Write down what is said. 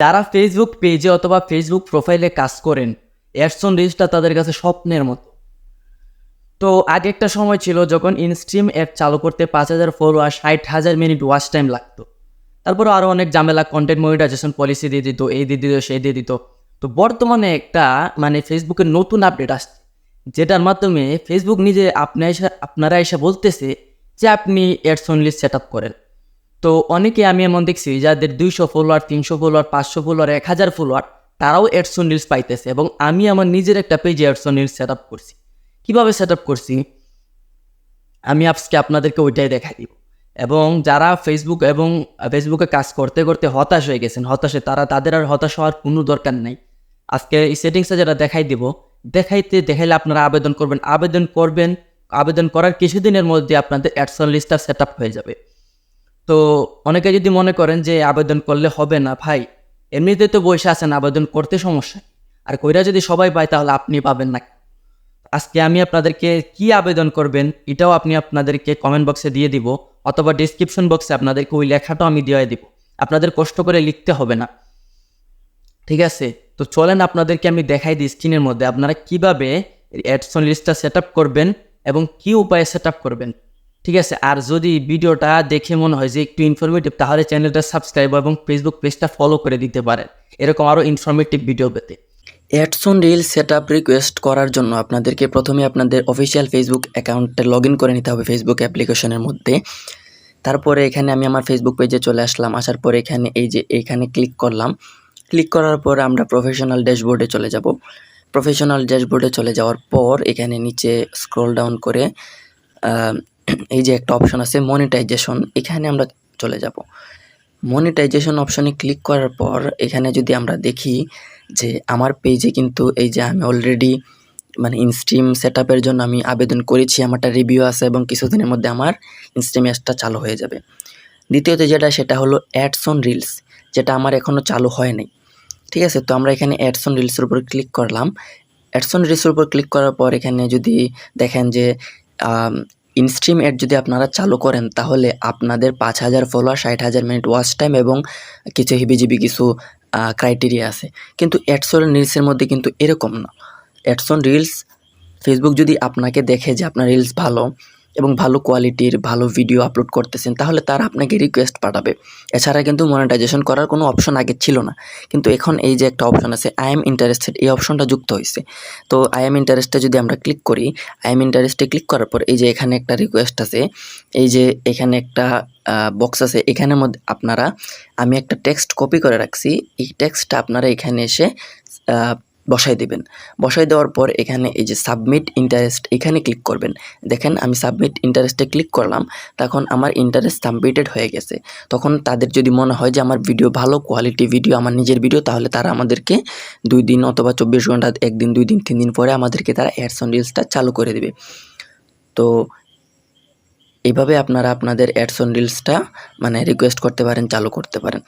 যারা ফেসবুক পেজে অথবা ফেসবুক প্রোফাইলে কাজ করেন, অ্যাডস অন রিলসটা তাদের কাছে স্বপ্নের মতো। তো আগে একটা সময় ছিল যখন ইনস্ট্রিম অ্যাপ চালু করতে 5,000 ফলোয়ার 60,000 মিনিট ওয়াচ টাইম লাগতো। তারপরে আরও অনেক ঝামেলা, কন্টেন্ট মনিটাইজেশন পলিসি দিয়ে দিত, এই দিয়ে দিত, সেই দিয়ে দিত। তো বর্তমানে একটা ফেসবুকের নতুন আপডেট আসছে, যেটার মাধ্যমে ফেসবুক নিজে আপনারা এসে বলতেছে যে আপনি ads on reels set up করেন। তো অনেকে আমি এমন দেখছি যাদের 200 ফলোয়ার, 300 ফলোয়ার, 500 ফলোয়ার, 1000 ফলোয়ার, তারাও অ্যাডস অন রিলস পাইতেছে। এবং আমি আমার নিজের একটা পেজে ads on reels set up করছি। কীভাবে সেট আপ করছি আমি আজকে আপনাদেরকে ওইটাই দেখাই দিব। এবং যারা ফেসবুকে কাজ করতে করতে হতাশ হয়ে গেছেন, তাদের আর হতাশ হওয়ার কোনো দরকার নাই। আজকে এই সেটিংসে যেটা দেখাইলে আপনারা আবেদন করার কিছুদিনের মধ্যে আপনাদের অ্যাডস অন লিস্টটা সেট আপ হয়ে যাবে। তো অনেকে যদি মনে করেন যে আবেদন করলে হবে না, ভাই এমনিতে তো বসে আছেন, আবেদন করতে সমস্যা, আর কইরা যদি সবাই পায় তাহলে আপনি পাবেন না। আজকে আমি আপনাদেরকে কি আবেদন করবেন এটাও আপনাদেরকে কমেন্ট বক্সে দিয়ে দিব, অথবা ডিসক্রিপশন বক্সে আপনাদেরকে ওই লেখাটাও আমি দিয়ে দিব। আপনাদের কষ্ট করে লিখতে হবে না, ঠিক আছে? তো চলেন আপনাদেরকে আমি দেখাই দিই স্ক্রিনের মধ্যে আপনারা কিভাবে অ্যাডস অন লিস্টটা সেট আপ করবেন এবং কি উপায়ে সেট আপ করবেন, ঠিক আছে? আর যদি ভিডিওটা দেখে মনে হয় যে একটু ইনফরমেটিভ, তাহলে চ্যানেলটা সাবস্ক্রাইব এবং ফেসবুক পেজটা ফলো করে দিতে পারেন এরকম আরও ইনফরমেটিভ ভিডিও পেতে। Ads on reels setup request করার জন্য আপনাদেরকে প্রথমে আপনাদের অফিসিয়াল ফেসবুক অ্যাকাউন্টে লগ ইন করে নিতে হবে ফেসবুক অ্যাপ্লিকেশনের মধ্যে। তারপরে এখানে আমি আমার ফেসবুক পেজে চলে আসলাম। আসার পরে এইখানে ক্লিক করলাম। ক্লিক করার পর আমরা প্রফেশনাল ড্যাশবোর্ডে চলে যাব। প্রফেশনাল ড্যাশবোর্ডে চলে যাওয়ার পর এখানে নিচে স্ক্রল ডাউন করে এই যে একটা অপশন আছে মনিটাইজেশন, এখানে আমরা চলে যাব। মনিটাইজেশন অপশনে ক্লিক করার পর এখানে যদি আমরা দেখি যে আমার পেজে কিন্তু এই যে আমি অলরেডি ইনস্ট্রিম সেটআপের জন্য আমি আবেদন করেছি, আমারটা রিভিউ আছে এবং কিছুদিনের মধ্যে আমার ইনস্ট্রিম অ্যাপসটা চালু হয়ে যাবে। দ্বিতীয়ত সেটা হলো অ্যাডস অন রিলস, যেটা আমার এখনও চালু হয় নাই, ঠিক আছে? তো আমরা এখানে অ্যাডস অন রিলসের উপর ক্লিক করলাম। অ্যাডস অন রিলসের উপর ক্লিক করার পর এখানে যদি দেখেন যে ইনস্ট্রিম অ্যাড যদি আপনারা চালু করেন তাহলে আপনাদের 5,000 ফলোয়ার, 60,000 মিনিট ওয়াচ টাইম এবং কিছু হিবিজিবি কিছু ক্রাইটেরিয়া আছে। কিন্তু অ্যাডস অন রিলসের মধ্যে কিন্তু এরকম না। অ্যাডস অন রিলস ফেসবুক যদি আপনাকে দেখে যে আপনার রিলস ভালো এবং ভালো কোয়ালিটির ভালো ভিডিও আপলোড করতেছেন, তাহলে তারা আপনাকে রিকোয়েস্ট পাঠাবে। এছাড়া কিন্তু মনিটাইজেশন করার কোনো অপশন আগে ছিল না, কিন্তু এখন এই যে একটা অপশন আছে আই এম ইন্টারেস্টেড, এই অপশনটা যুক্ত হয়েছে। তো আই এম ইন্টারেস্টে যদি আমরা ক্লিক করি, আই এম ইন্টারেস্টে ক্লিক করার পর এই যে এখানে একটা রিকোয়েস্ট আছে, এই যে এখানে একটা বক্স আছে, এখানের মধ্যে আমি একটা টেক্সট কপি করে রাখছি, এই টেক্সটটা আপনারা এখানে এসে বসাই দেবেন। বসাই দেওয়ার পর এখানে এই যে সাবমিট ইন্টারেস্ট, এখানে ক্লিক করবেন। দেখেন আমি সাবমিট ইন্টারেস্টে ক্লিক করলাম, তখন আমার ইন্টারেস্ট সাবমিটেড হয়ে গেছে। তখন তাদের যদি মনে হয় যে আমার ভিডিও ভালো কোয়ালিটি ভিডিও, আমার নিজের ভিডিও, তাহলে তারা আমাদেরকে 2 দিন অথবা 24 ঘন্টা, 1 দিন, 2 দিন, 3 দিন পরে আমাদেরকে তারা অ্যাডস অন রিলসটা চালু করে দেবে। তো এইভাবে আপনারা আপনাদের অ্যাডস অন রিলসটা রিকোয়েস্ট করতে পারেন, চালু করতে পারেন।